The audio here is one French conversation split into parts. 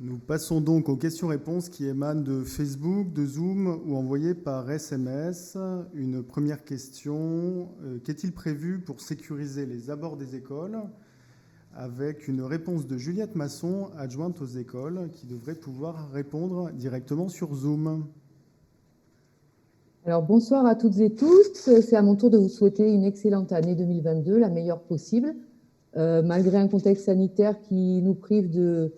Nous passons donc aux questions-réponses qui émanent de Facebook, de Zoom ou envoyées par SMS. Une première question, qu'est-il prévu pour sécuriser les abords des écoles? Avec une réponse de Juliette Masson, adjointe aux écoles, qui devrait pouvoir répondre directement sur Zoom. Alors bonsoir à toutes et tous, c'est à mon tour de vous souhaiter une excellente année 2022, la meilleure possible, malgré un contexte sanitaire qui nous prive de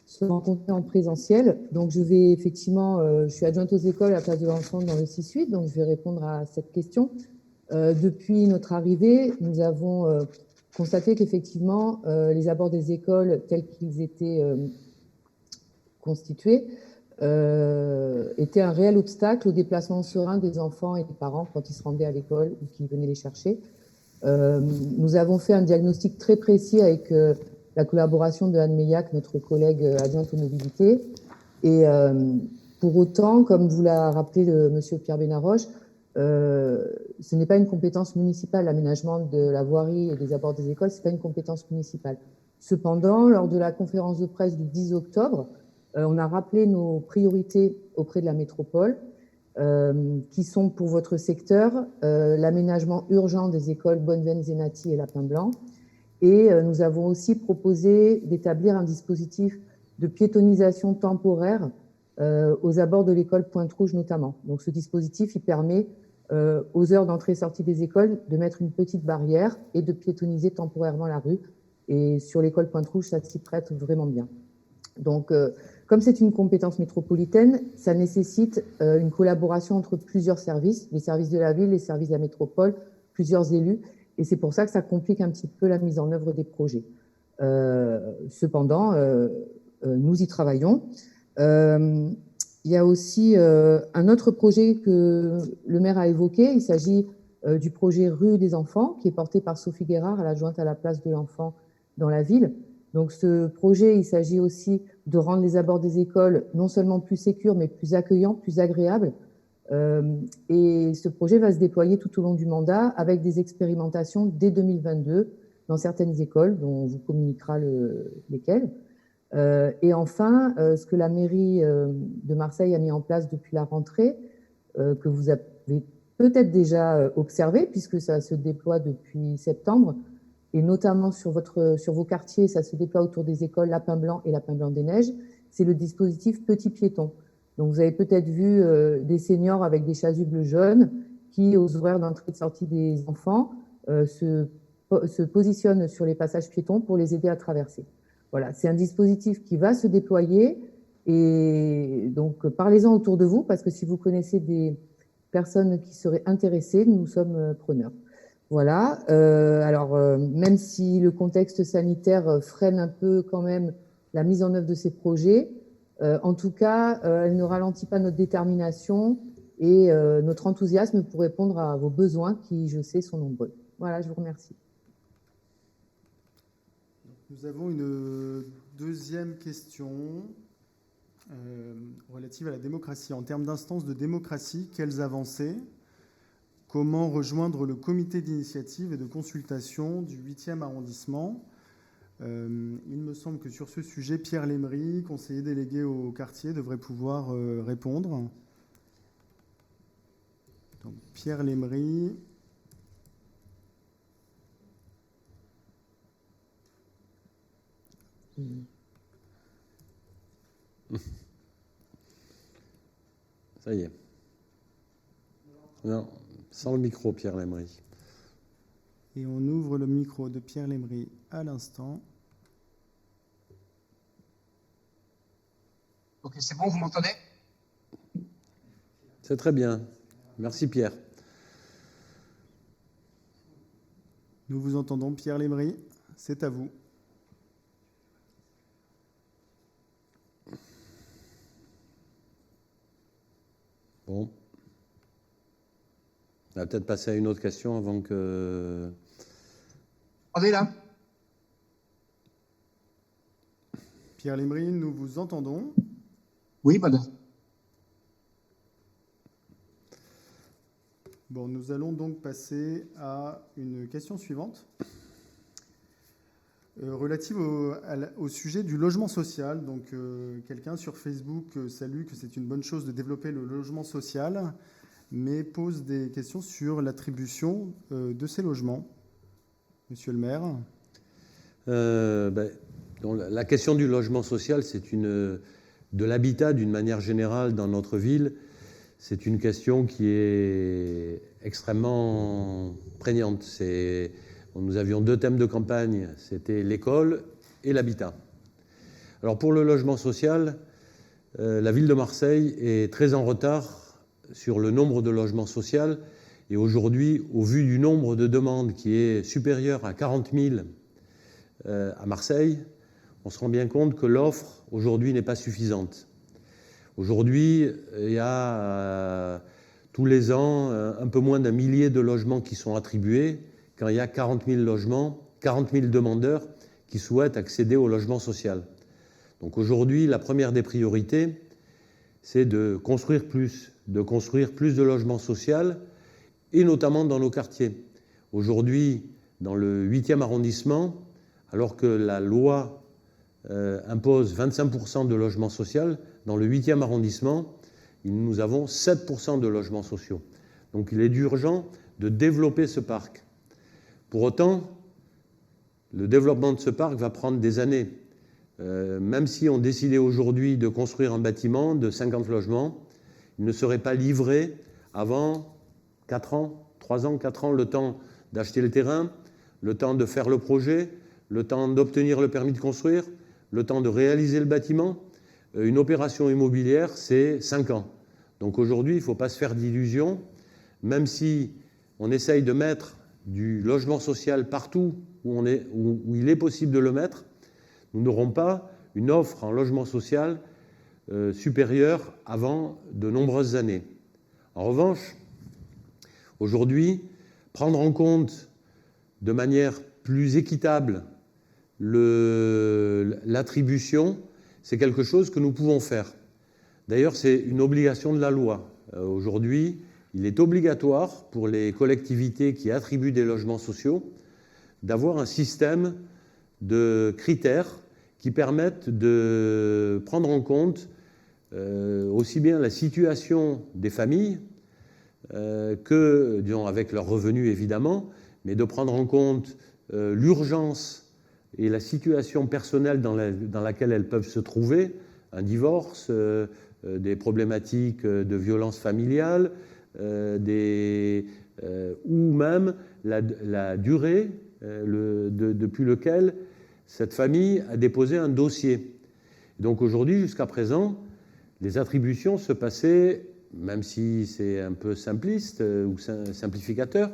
se rencontrer en présentiel. Donc je vais effectivement, je suis adjointe aux écoles à la place de l'enfant dans le 6-8, donc je vais répondre à cette question. Depuis notre arrivée, nous avons constaté qu'effectivement les abords des écoles tels qu'ils étaient constitués était un réel obstacle au déplacement serein des enfants et des parents quand ils se rendaient à l'école ou qu'ils venaient les chercher. Nous avons fait un diagnostic très précis avec la collaboration de Anne Meillac, notre collègue adjointe aux mobilités. Et pour autant, comme vous l'a rappelé monsieur Pierre Benaroche, ce n'est pas une compétence municipale. L'aménagement de la voirie et des abords des écoles, ce n'est pas une compétence municipale. Cependant, lors de la conférence de presse du 10 octobre, on a rappelé nos priorités auprès de la métropole, qui sont pour votre secteur l'aménagement urgent des écoles Bonneveine, Zenati et Lapin Blanc. Et nous avons aussi proposé d'établir un dispositif de piétonisation temporaire aux abords de l'école Pointe-Rouge notamment. Donc ce dispositif, il permet aux heures d'entrée et sortie des écoles de mettre une petite barrière et de piétoniser temporairement la rue. Et sur l'école Pointe-Rouge, ça s'y prête vraiment bien. Donc, comme c'est une compétence métropolitaine, ça nécessite une collaboration entre plusieurs services, les services de la ville, les services de la métropole, plusieurs élus, et c'est pour ça que ça complique un petit peu la mise en œuvre des projets. Cependant, nous y travaillons. Il y a aussi un autre projet que le maire a évoqué, il s'agit du projet Rue des enfants, qui est porté par Sophie Guérard, l'adjointe à la place de l'enfant dans la ville. Donc ce projet, il s'agit aussi de rendre les abords des écoles non seulement plus sécures, mais plus accueillants, plus agréables. Et ce projet va se déployer tout au long du mandat avec des expérimentations dès 2022 dans certaines écoles, dont on vous communiquera lesquelles. Et enfin, ce que la mairie de Marseille a mis en place depuis la rentrée, que vous avez peut-être déjà observé, puisque ça se déploie depuis septembre, et notamment sur vos quartiers, ça se déploie autour des écoles Lapin Blanc et Lapin Blanc des Neiges, c'est le dispositif Petit Piéton. Donc vous avez peut-être vu des seniors avec des chasubles jaunes qui, aux horaires d'entrée et de sortie des enfants, se positionnent sur les passages piétons pour les aider à traverser. Voilà, c'est un dispositif qui va se déployer, et donc parlez-en autour de vous, parce que si vous connaissez des personnes qui seraient intéressées, nous sommes preneurs. Voilà, alors même si le contexte sanitaire freine un peu quand même la mise en œuvre de ces projets, en tout cas, elle ne ralentit pas notre détermination et notre enthousiasme pour répondre à vos besoins qui, je sais, sont nombreux. Voilà, je vous remercie. Nous avons une deuxième question relative à la démocratie. En termes d'instances de démocratie, quelles avancées? Comment rejoindre le comité d'initiative et de consultation du 8e arrondissement? Il me semble que sur ce sujet, Pierre Lémery, conseiller délégué au quartier, devrait pouvoir répondre. Donc, Pierre Lémery. Ça y est. Non, sans le micro, Pierre Lémery. Et on ouvre le micro de Pierre Lémery à l'instant. Ok, c'est bon, vous m'entendez? C'est très bien. Merci, Pierre. Nous vous entendons, Pierre Lémery. C'est à vous. Bon. On va peut-être passer à une autre question avant que... Attendez là. Pierre Lémery, nous vous entendons. Oui, madame. Bon, nous allons donc passer à une question suivante. relative au sujet du logement social. Donc, quelqu'un sur Facebook salue que c'est une bonne chose de développer le logement social, mais pose des questions sur l'attribution de ces logements. Monsieur le maire. Donc, la question du logement social, de l'habitat d'une manière générale dans notre ville, c'est une question qui est extrêmement prégnante. Nous avions 2 thèmes de campagne, c'était l'école et l'habitat. Alors pour le logement social, la ville de Marseille est très en retard sur le nombre de logements sociaux. Et aujourd'hui, au vu du nombre de demandes qui est supérieur à 40 000 à Marseille, on se rend bien compte que l'offre aujourd'hui n'est pas suffisante. Aujourd'hui, il y a tous les ans un peu moins d'1 millier de logements qui sont attribués quand il y a 40 000 logements, 40 000 demandeurs qui souhaitent accéder au logement social. Donc aujourd'hui, la première des priorités, c'est de construire plus de logements sociaux, et notamment dans nos quartiers. Aujourd'hui, dans le 8e arrondissement, alors que la loi impose 25% de logements sociaux, dans le 8e arrondissement, nous avons 7% de logements sociaux. Donc il est urgent de développer ce parc. Pour autant, le développement de ce parc va prendre des années. Même si on décidait aujourd'hui de construire un bâtiment de 50 logements, il ne serait pas livré avant 4 ans, 3 ans, 4 ans, le temps d'acheter le terrain, le temps de faire le projet, le temps d'obtenir le permis de construire, le temps de réaliser le bâtiment. Une opération immobilière, c'est 5 ans. Donc aujourd'hui, il ne faut pas se faire d'illusions, même si on essaye de mettre du logement social partout où il est possible de le mettre, nous n'aurons pas une offre en logement social supérieure avant de nombreuses années. En revanche, aujourd'hui, prendre en compte de manière plus équitable l'attribution, c'est quelque chose que nous pouvons faire. D'ailleurs, c'est une obligation de la loi. Aujourd'hui, il est obligatoire pour les collectivités qui attribuent des logements sociaux d'avoir un système de critères qui permettent de prendre en compte aussi bien la situation des familles que, disons, avec leurs revenus évidemment, mais de prendre en compte l'urgence et la situation personnelle dans laquelle elles peuvent se trouver, un divorce, des problématiques de violence familiale, ou même la durée depuis laquelle cette famille a déposé un dossier. Donc aujourd'hui, jusqu'à présent, les attributions se passaient, même si c'est un peu simpliste ou simplificateur,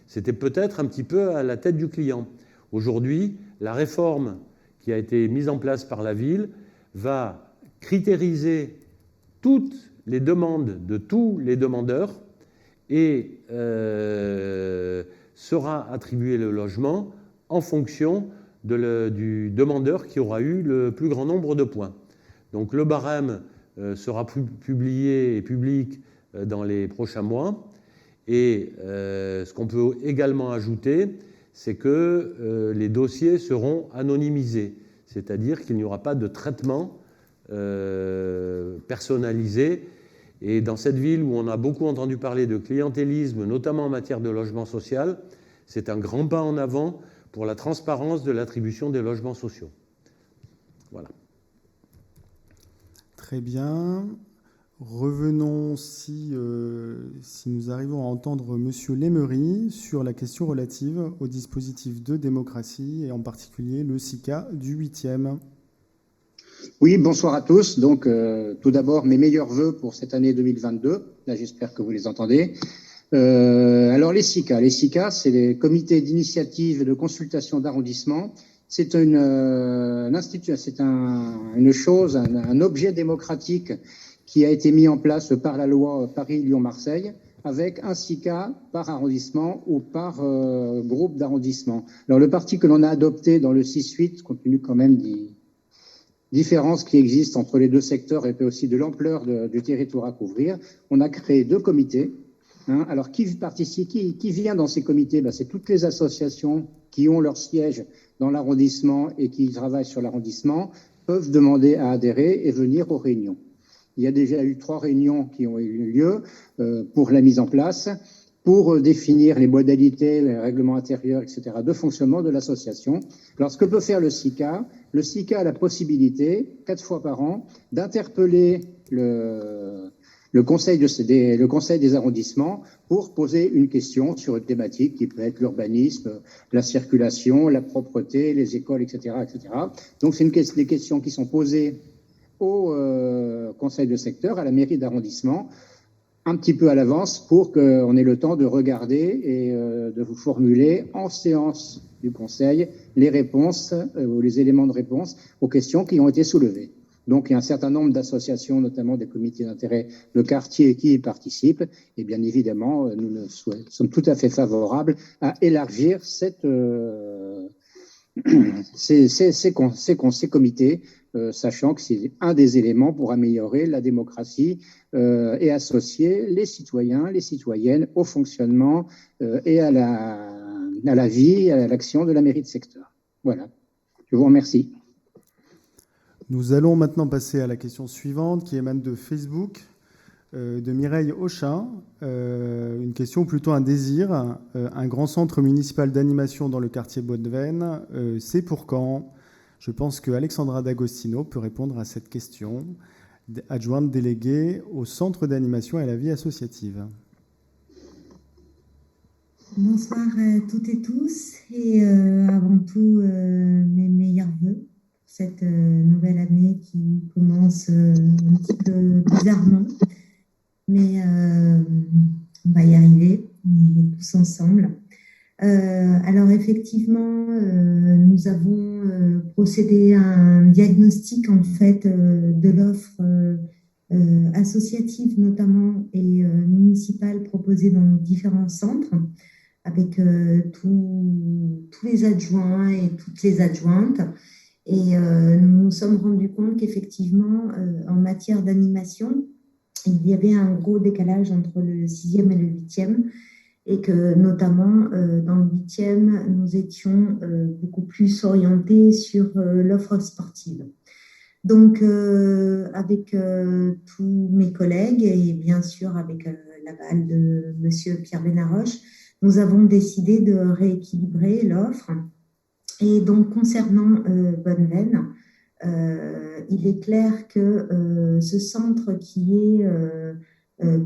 c'était peut-être un petit peu à la tête du client. Aujourd'hui, la réforme qui a été mise en place par la ville va critériser toutes les demandes de tous les demandeurs et sera attribué le logement en fonction du demandeur qui aura eu le plus grand nombre de points. Donc le barème sera publié et public dans les prochains mois. Et ce qu'on peut également ajouter, c'est que les dossiers seront anonymisés, c'est-à-dire qu'il n'y aura pas de traitement personnalisé. Et dans cette ville où on a beaucoup entendu parler de clientélisme, notamment en matière de logement social, c'est un grand pas en avant pour la transparence de l'attribution des logements sociaux. Voilà. Très bien. Revenons, si nous arrivons à entendre Monsieur Lemery sur la question relative au dispositif de démocratie et en particulier le SICA du 8e. Oui, bonsoir à tous. Donc, tout d'abord, mes meilleurs vœux pour cette année 2022. Là, j'espère que vous les entendez. Alors, les SICA, c'est les comités d'initiative et de consultation d'arrondissement. C'est une institution, c'est une chose, un objet démocratique qui a été mis en place par la loi Paris-Lyon-Marseille, avec un SICA par arrondissement ou par groupe d'arrondissement. Alors, le parti que l'on a adopté dans le 6-8, compte tenu quand même des différences qui existent entre les deux secteurs et puis aussi de l'ampleur du territoire à couvrir, on a créé 2 comités. Hein, alors, qui participe, qui vient dans ces comités? Ben, c'est toutes les associations qui ont leur siège dans l'arrondissement et qui travaillent sur l'arrondissement peuvent demander à adhérer et venir aux réunions. Il y a déjà eu 3 réunions qui ont eu lieu pour la mise en place, pour définir les modalités, les règlements intérieurs, etc., de fonctionnement de l'association. Alors, ce que peut faire le SICA a la possibilité, 4 fois par an, d'interpeller le conseil des arrondissements pour poser une question sur une thématique qui peut être l'urbanisme, la circulation, la propreté, les écoles, etc., etc. Donc, c'est des questions qui sont posées au conseil de secteur, à la mairie d'arrondissement, un petit peu à l'avance pour qu'on ait le temps de regarder et de vous formuler en séance du conseil les réponses ou les éléments de réponse aux questions qui ont été soulevées. Donc, il y a un certain nombre d'associations, notamment des comités d'intérêt de quartier qui y participent. Et bien évidemment, nous sommes tout à fait favorables à élargir ces comités, sachant que c'est un des éléments pour améliorer la démocratie et associer les citoyens, les citoyennes au fonctionnement et à la vie, à l'action de la mairie de secteur. Voilà. Je vous remercie. Nous allons maintenant passer à la question suivante qui émane de Facebook, de Mireille Auchin. Une question, ou plutôt un désir. Un grand centre municipal d'animation dans le quartier Bonneveine, c'est pour quand? Je pense que Alexandra D'Agostino peut répondre à cette question, adjointe déléguée au centre d'animation et à la vie associative. Bonsoir à toutes et tous, et avant tout, mes meilleurs voeux pour cette nouvelle année qui commence un petit peu bizarrement, mais on va y arriver, tous ensemble. Alors effectivement, nous avons procédé à un diagnostic en fait de l'offre associative notamment et municipale proposée dans différents centres, avec tous les adjoints et toutes les adjointes. Et nous nous sommes rendus compte qu'effectivement, en matière d'animation, il y avait un gros décalage entre le 6e et le 8e, et que notamment dans le 8e, nous étions beaucoup plus orientés sur l'offre sportive. Donc, avec tous mes collègues et bien sûr avec l'aval de Monsieur Pierre Benaroche, nous avons décidé de rééquilibrer l'offre. Et donc, concernant Bonneveine, il est clair que ce centre qui est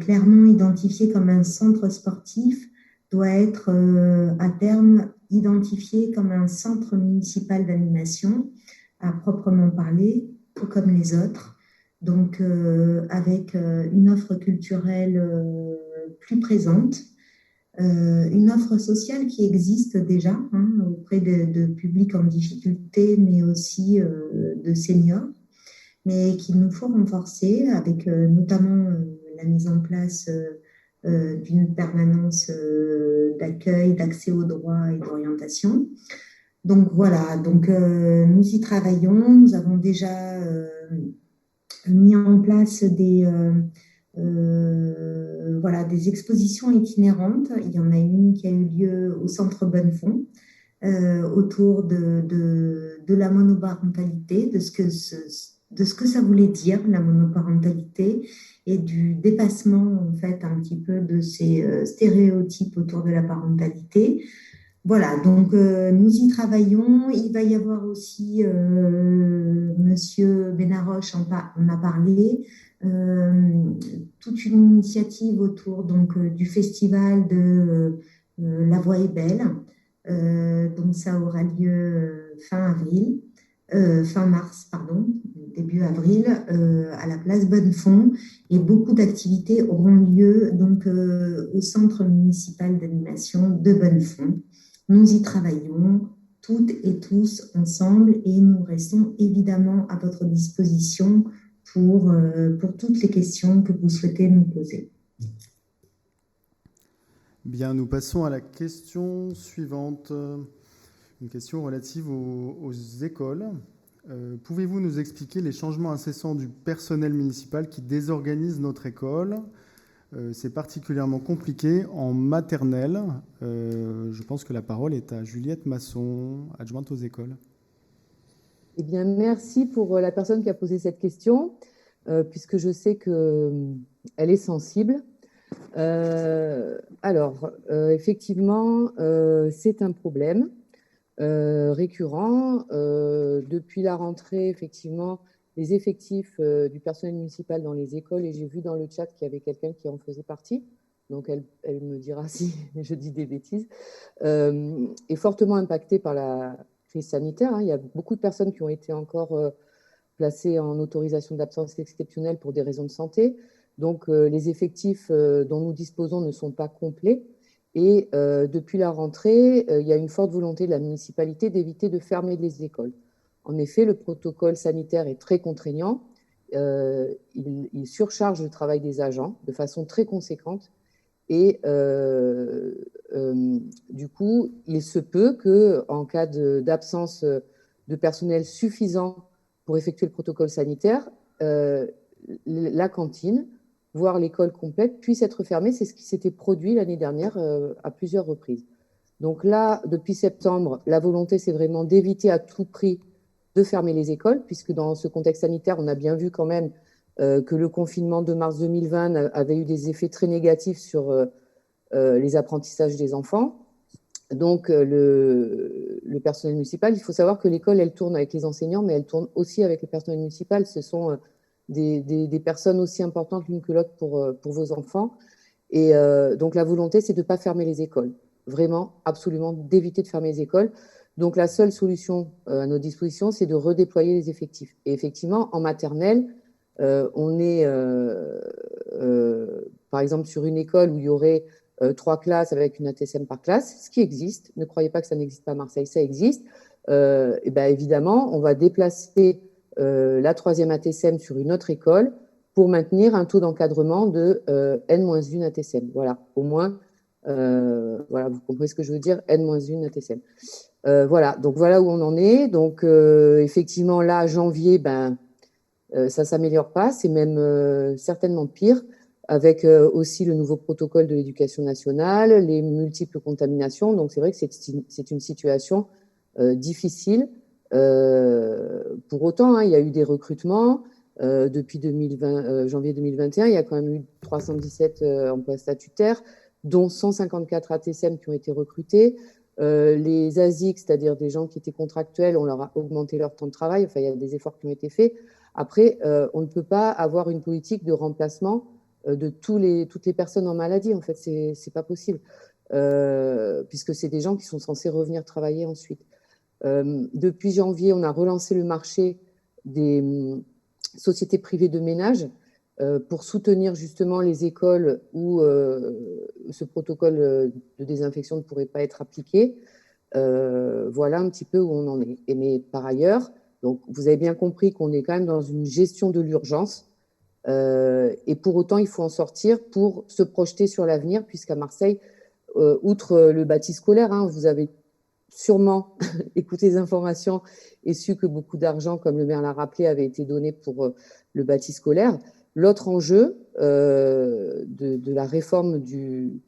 clairement identifié comme un centre sportif doit être à terme identifié comme un centre municipal d'animation à proprement parler, tout comme les autres. Donc, avec une offre culturelle plus présente, une offre sociale qui existe déjà auprès de publics en difficulté, mais aussi de seniors, mais qu'il nous faut renforcer avec notamment la mise en place d'une permanence d'accueil, d'accès aux droits et d'orientation. Donc voilà, donc, nous y travaillons. Nous avons déjà mis en place des expositions itinérantes. Il y en a une qui a eu lieu au Centre Bonnefond autour de la monoparentalité, de ce que ça voulait dire, la monoparentalité, et du dépassement, en fait, un petit peu de ces stéréotypes autour de la parentalité. Voilà, donc nous y travaillons. Il va y avoir aussi, Monsieur Benaroche en a parlé, toute une initiative autour donc, du festival de La Voix est belle. Donc ça aura lieu fin mars, début avril, à la place Bonnefond, et beaucoup d'activités auront lieu donc au centre municipal d'animation de Bonnefond. Nous y travaillons toutes et tous ensemble, et nous restons évidemment à votre disposition pour toutes les questions que vous souhaitez nous poser. Bien, nous passons à la question suivante. Une question relative aux écoles. Pouvez-vous nous expliquer les changements incessants du personnel municipal qui désorganise notre école? c'est particulièrement compliqué en maternelle. Je pense que la parole est à Juliette Masson, adjointe aux écoles. Eh bien, merci pour la personne qui a posé cette question, puisque je sais qu'elle est sensible. Effectivement, c'est un problème récurrent. Depuis la rentrée, effectivement, les effectifs du personnel municipal dans les écoles, et j'ai vu dans le chat qu'il y avait quelqu'un qui en faisait partie, donc elle me dira si je dis des bêtises, est fortement impacté par la crise sanitaire. Hein. Il y a beaucoup de personnes qui ont été encore placées en autorisation d'absence exceptionnelle pour des raisons de santé. Donc, les effectifs dont nous disposons ne sont pas complets. Et depuis la rentrée, il y a une forte volonté de la municipalité d'éviter de fermer les écoles. En effet, le protocole sanitaire est très contraignant. Il surcharge le travail des agents de façon très conséquente. Et du coup, il se peut qu'en cas d'absence de personnel suffisant pour effectuer le protocole sanitaire, la cantine, voire l'école complète, puisse être fermée. C'est ce qui s'était produit l'année dernière à plusieurs reprises. Donc là, depuis septembre, la volonté, c'est vraiment d'éviter à tout prix de fermer les écoles, puisque dans ce contexte sanitaire, on a bien vu quand même que le confinement de mars 2020 avait eu des effets très négatifs sur les apprentissages des enfants. Donc, le personnel municipal, il faut savoir que l'école, elle tourne avec les enseignants, mais elle tourne aussi avec le personnel municipal. Ce sont des personnes aussi importantes l'une que l'autre pour vos enfants. Et donc, la volonté, c'est de ne pas fermer les écoles. Vraiment, absolument, d'éviter de fermer les écoles. Donc, la seule solution à notre disposition, c'est de redéployer les effectifs. Et effectivement, en maternelle, on est, par exemple, sur une école où il y aurait 3 classes avec une ATSM par classe, ce qui existe. Ne croyez pas que ça n'existe pas à Marseille, ça existe. Et bien évidemment, on va déplacer la 3e ATSM sur une autre école pour maintenir un taux d'encadrement de N-1 ATSM. Voilà, au moins, voilà, vous comprenez ce que je veux dire, N-1 ATSM. Voilà, donc voilà où on en est. Donc effectivement, là, janvier, ça ne s'améliore pas, c'est même certainement pire, avec aussi le nouveau protocole de l'éducation nationale, les multiples contaminations. Donc c'est vrai que c'est une situation difficile. Pour autant, hein, il y a eu des recrutements. Depuis janvier 2021, il y a quand même eu 317 emplois statutaires, dont 154 ATSM qui ont été recrutés. Les ASIC, c'est-à-dire des gens qui étaient contractuels, on leur a augmenté leur temps de travail. Enfin, il y a des efforts qui ont été faits. Après, on ne peut pas avoir une politique de remplacement de toutes les personnes en maladie. En fait, c'est pas possible, puisque c'est des gens qui sont censés revenir travailler ensuite. Depuis janvier, on a relancé le marché des sociétés privées de ménage pour soutenir justement les écoles où ce protocole de désinfection ne pourrait pas être appliqué. Voilà un petit peu où on en est. Mais par ailleurs, donc vous avez bien compris qu'on est quand même dans une gestion de l'urgence. Et pour autant, il faut en sortir pour se projeter sur l'avenir, puisqu'à Marseille, outre le bâti scolaire, hein, vous avez sûrement écouté les informations et su que beaucoup d'argent, comme le maire l'a rappelé, avait été donné pour le bâti scolaire. L'autre enjeu de la réforme de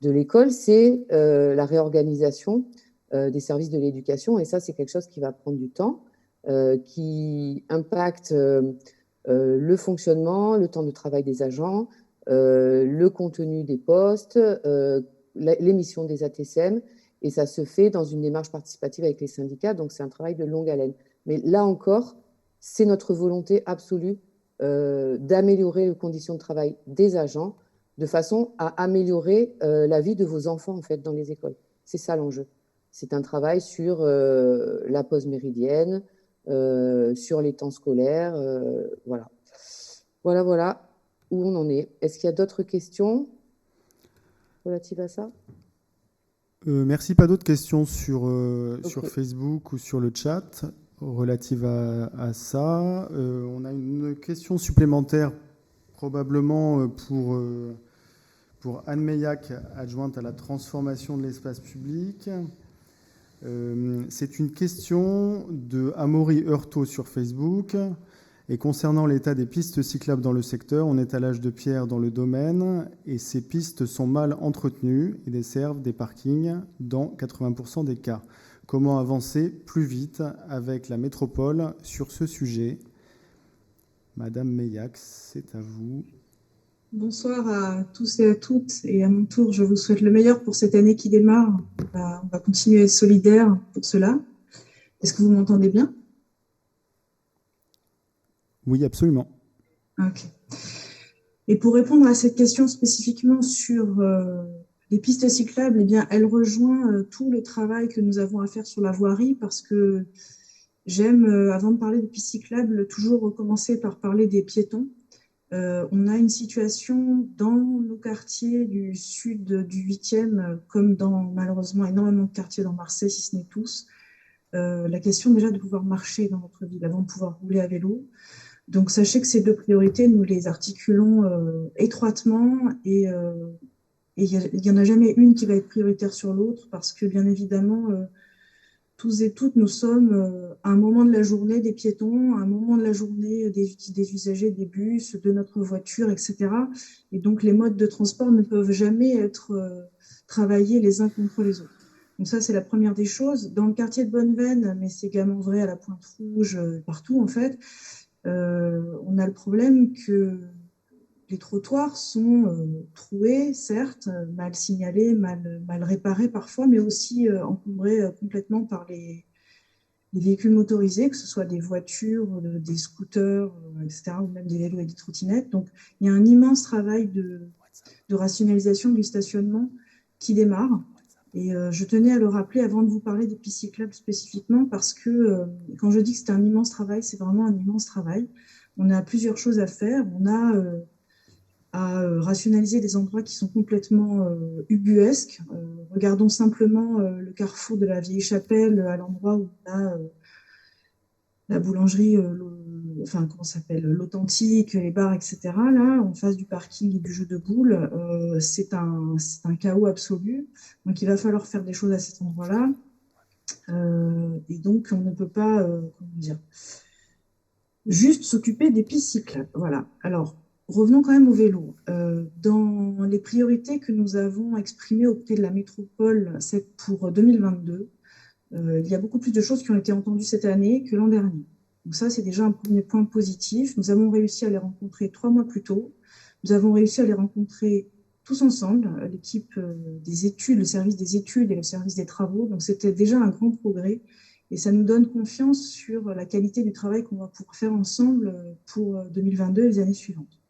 l'école, c'est la réorganisation des services de l'éducation. Et ça, c'est quelque chose qui va prendre du temps, qui impacte le fonctionnement, le temps de travail des agents, le contenu des postes, les missions des ATSM. Et ça se fait dans une démarche participative avec les syndicats. Donc, c'est un travail de longue haleine. Mais là encore, c'est notre volonté absolue d'améliorer les conditions de travail des agents de façon à améliorer la vie de vos enfants, en fait, dans les écoles. C'est ça l'enjeu. C'est un travail sur la pause méridienne, sur les temps scolaires. Voilà. Voilà où on en est. Est-ce qu'il y a d'autres questions relatives à ça ? Merci. Pas d'autres questions sur Okay. Facebook ou sur le chat relatives à ça. On a une question supplémentaire probablement pour Anne Meillac, adjointe à la transformation de l'espace public. C'est une question de Amaury Heurtaud sur Facebook. Et concernant l'état des pistes cyclables dans le secteur, on est à l'âge de pierre dans le domaine et ces pistes sont mal entretenues et desservent des parkings dans 80% des cas. Comment avancer plus vite avec la métropole sur ce sujet? Madame Meillac, c'est à vous. Bonsoir à tous et à toutes. Et à mon tour, je vous souhaite le meilleur pour cette année qui démarre. On va continuer à être solidaires pour cela. Est-ce que vous m'entendez bien? Oui, absolument. Ok. Et pour répondre à cette question spécifiquement sur les pistes cyclables, eh bien, elle rejoint tout le travail que nous avons à faire sur la voirie parce que j'aime, avant de parler de pistes cyclables, toujours recommencer par parler des piétons. On a une situation dans nos quartiers du sud du 8e, comme dans malheureusement énormément de quartiers dans Marseille, si ce n'est tous, la question déjà de pouvoir marcher dans notre ville avant de pouvoir rouler à vélo. Donc sachez que ces deux priorités, nous les articulons étroitement et il n'y en a jamais une qui va être prioritaire sur l'autre parce que bien évidemment, tous et toutes, nous sommes à un moment de la journée des piétons, à un moment de la journée des usagers des bus, de notre voiture, etc. Et donc, les modes de transport ne peuvent jamais être travaillés les uns contre les autres. Donc ça, c'est la première des choses. Dans le quartier de Bonneveine, mais c'est également vrai à la Pointe-Rouge, partout en fait, on a le problème que les trottoirs sont troués, certes, mal signalés, mal réparés parfois, mais aussi encombrés complètement par les véhicules motorisés, que ce soit des voitures, des scooters, etc., ou même des vélos et des trottinettes. Donc, il y a un immense travail de rationalisation du stationnement qui démarre. Et je tenais à le rappeler avant de vous parler des pistes cyclables spécifiquement, parce que quand je dis que c'est un immense travail, c'est vraiment un immense travail. On a plusieurs choses à faire. On a à rationaliser des endroits qui sont complètement ubuesques. Regardons simplement le carrefour de la Vieille Chapelle, à l'endroit où on a la boulangerie, enfin, comment ça s'appelle, l'authentique, les bars, etc. Là, en face du parking et du jeu de boules, c'est un chaos absolu. Donc, il va falloir faire des choses à cet endroit-là. Et donc, on ne peut pas, comment dire, juste s'occuper des pistes cyclables. Voilà. Alors, revenons quand même au vélo. Dans les priorités que nous avons exprimées auprès de la métropole, c'est pour 2022, il y a beaucoup plus de choses qui ont été entendues cette année que l'an dernier. Donc ça, c'est déjà un premier point positif. Nous avons réussi à les rencontrer 3 mois plus tôt. Nous avons réussi à les rencontrer tous ensemble, l'équipe des études, le service des études et le service des travaux. Donc c'était déjà un grand progrès. Et ça nous donne confiance sur la qualité du travail qu'on va pouvoir faire ensemble pour 2022 et les années suivantes.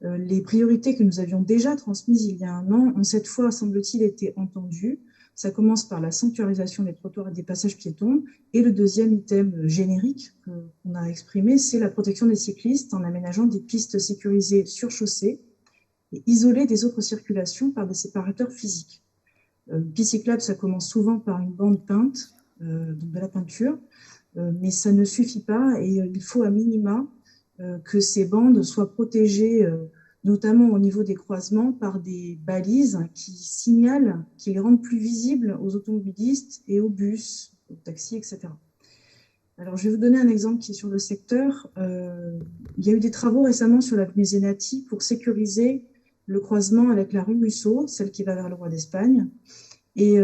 Les priorités que nous avions déjà transmises il y a un an ont cette fois, semble-t-il, été entendues. Ça commence par la sanctuarisation des trottoirs et des passages piétons. Et le deuxième item générique qu'on a exprimé, c'est la protection des cyclistes en aménageant des pistes sécurisées sur chaussée et isolées des autres circulations par des séparateurs physiques. Piste cyclable, ça commence souvent par une bande peinte, donc de la peinture, mais ça ne suffit pas et il faut à minima que ces bandes soient protégées, notamment au niveau des croisements, par des balises qui signalent, qui les rendent plus visibles aux automobilistes et aux bus, aux taxis, etc. Alors, je vais vous donner un exemple qui est sur le secteur. Il y a eu des travaux récemment sur l'avenue Zenati pour sécuriser le croisement avec la rue Musso, celle qui va vers le Roi d'Espagne. Et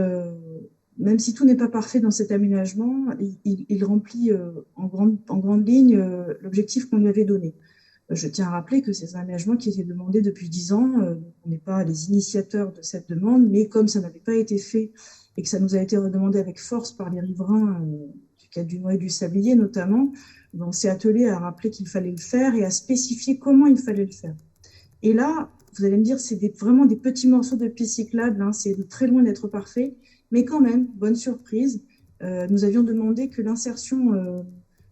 même si tout n'est pas parfait dans cet aménagement, il remplit en grande ligne l'objectif qu'on lui avait donné. Je tiens à rappeler que c'est un aménagement qui était demandé depuis 10 ans. On n'est pas les initiateurs de cette demande, mais comme ça n'avait pas été fait et que ça nous a été redemandé avec force par les riverains du Cap du Noir et du Sablier notamment, on s'est attelé à rappeler qu'il fallait le faire et à spécifier comment il fallait le faire. Et là, vous allez me dire, c'est vraiment des petits morceaux de piste cyclable, hein, c'est très loin d'être parfait, mais quand même, bonne surprise, nous avions demandé que l'insertion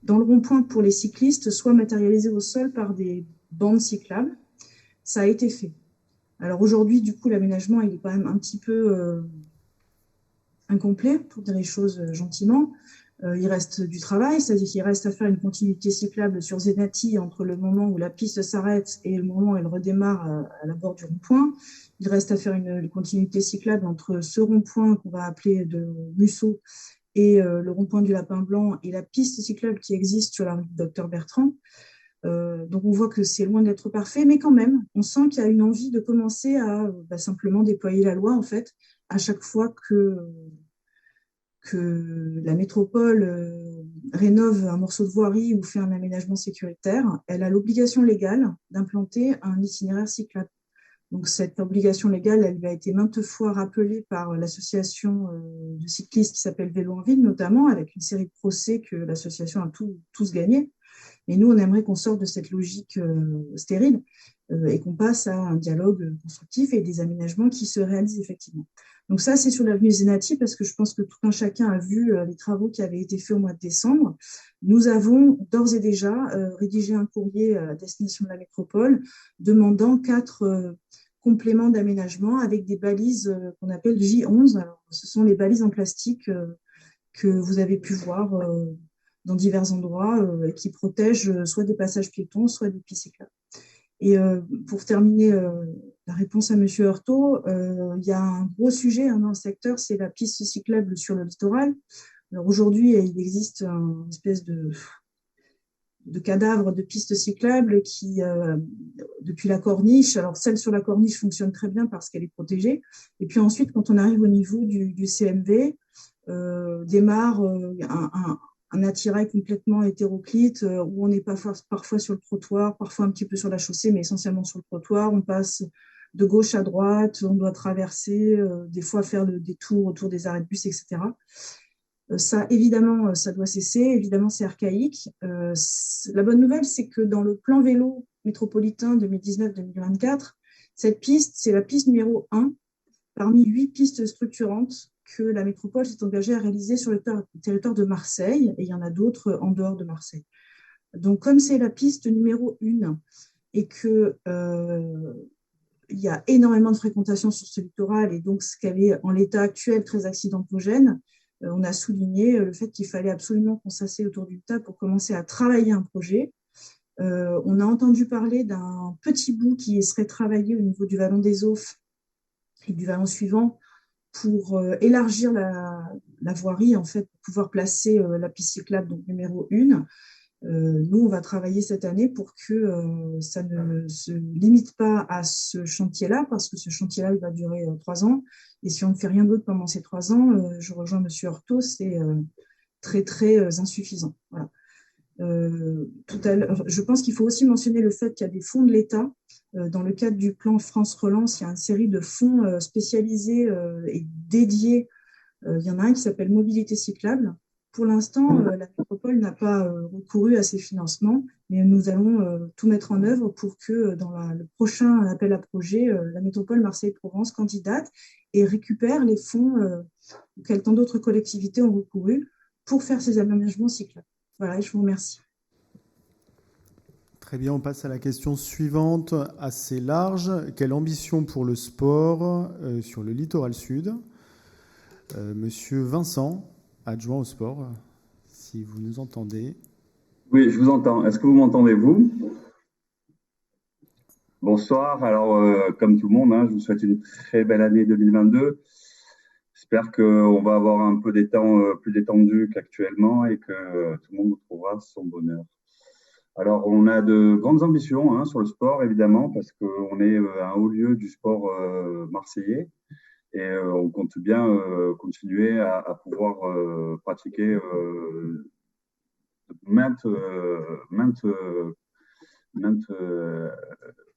dans le rond-point pour les cyclistes soit matérialisée au sol par des bandes cyclables. Ça a été fait. Alors aujourd'hui, du coup, l'aménagement, il est quand même un petit peu incomplet, pour dire les choses gentiment. Il reste du travail, c'est-à-dire qu'il reste à faire une continuité cyclable sur Zenati entre le moment où la piste s'arrête et le moment où elle redémarre à la bord du rond-point. Il reste à faire une continuité cyclable entre ce rond-point qu'on va appeler de Musso et le rond-point du Lapin Blanc et la piste cyclable qui existe sur la rue du Docteur Bertrand. Donc on voit que c'est loin d'être parfait, mais quand même, on sent qu'il y a une envie de commencer à simplement déployer la loi, en fait, à chaque fois que la métropole rénove un morceau de voirie ou fait un aménagement sécuritaire, elle a l'obligation légale d'implanter un itinéraire cyclable. Donc cette obligation légale, elle lui a été maintes fois rappelée par l'association de cyclistes qui s'appelle Vélo en Ville, notamment, avec une série de procès que l'association a tous gagnés. Et nous, on aimerait qu'on sorte de cette logique stérile et qu'on passe à un dialogue constructif et des aménagements qui se réalisent effectivement. Donc ça, c'est sur l'avenue Zenati, parce que je pense que tout un chacun a vu les travaux qui avaient été faits au mois de décembre. Nous avons d'ores et déjà rédigé un courrier à destination de la métropole demandant 4 compléments d'aménagement avec des balises qu'on appelle J11. Alors, ce sont les balises en plastique que vous avez pu voir dans divers endroits et qui protègent soit des passages piétons, soit des pistes cyclables. Et pour terminer la réponse à M. Heurtaud, il y a un gros sujet dans le secteur, c'est la piste cyclable sur le littoral. Alors aujourd'hui, il existe une espèce de cadavre de pistes cyclables qui, depuis la corniche, alors celle sur la corniche fonctionne très bien parce qu'elle est protégée. Et puis ensuite, quand on arrive au niveau du CMV, démarre un attirail complètement hétéroclite où on n'est pas parfois sur le trottoir, parfois un petit peu sur la chaussée, mais essentiellement sur le trottoir. On passe de gauche à droite, on doit traverser, des fois faire des tours autour des arrêts de bus, etc. Ça, évidemment, ça doit cesser. Évidemment, c'est archaïque. La bonne nouvelle, c'est que dans le plan vélo métropolitain 2019-2024, cette piste, c'est la piste numéro 1 parmi 8 pistes structurantes que la métropole s'est engagée à réaliser sur le territoire de Marseille, et il y en a d'autres en dehors de Marseille. Donc, comme c'est la piste numéro 1 et qu'il y a énormément de fréquentation sur ce littoral, et donc ce qu'elle est en l'état actuel très accidentogène, on a souligné le fait qu'il fallait absolument qu'on s'assied autour d'une table pour commencer à travailler un projet. On a entendu parler d'un petit bout qui serait travaillé au niveau du Vallon des Aufs et du Vallon suivant pour élargir la voirie, en fait, pour pouvoir placer la piste cyclable, donc numéro 1. Nous, on va travailler cette année pour que ça ne se limite pas à ce chantier-là, parce que ce chantier-là, il va durer 3 ans. Et si on ne fait rien d'autre pendant ces 3 ans, je rejoins M. Heurtaud, c'est très, très insuffisant. Voilà. Je pense qu'il faut aussi mentionner le fait qu'il y a des fonds de l'État. Dans le cadre du plan France Relance, il y a une série de fonds spécialisés et dédiés. Il y en a un qui s'appelle Mobilité cyclable. Pour l'instant, la métropole n'a pas recouru à ces financements, mais nous allons tout mettre en œuvre pour que dans le prochain appel à projet, la métropole Marseille-Provence candidate et récupère les fonds auxquels tant d'autres collectivités ont recouru pour faire ces aménagements cyclables. Voilà, et je vous remercie. Très bien, on passe à la question suivante, assez large. Quelle ambition pour le sport sur le littoral sud? Monsieur Vincent, adjoint au sport, si vous nous entendez. Oui, je vous entends. Est-ce que vous m'entendez, vous? Bonsoir. Alors, comme tout le monde, je vous souhaite une très belle année 2022. J'espère qu'on va avoir un peu des temps plus détendus qu'actuellement et que tout le monde retrouvera son bonheur. Alors, on a de grandes ambitions sur le sport, évidemment, parce qu'on est un haut lieu du sport marseillais et on compte bien continuer à pouvoir pratiquer maintes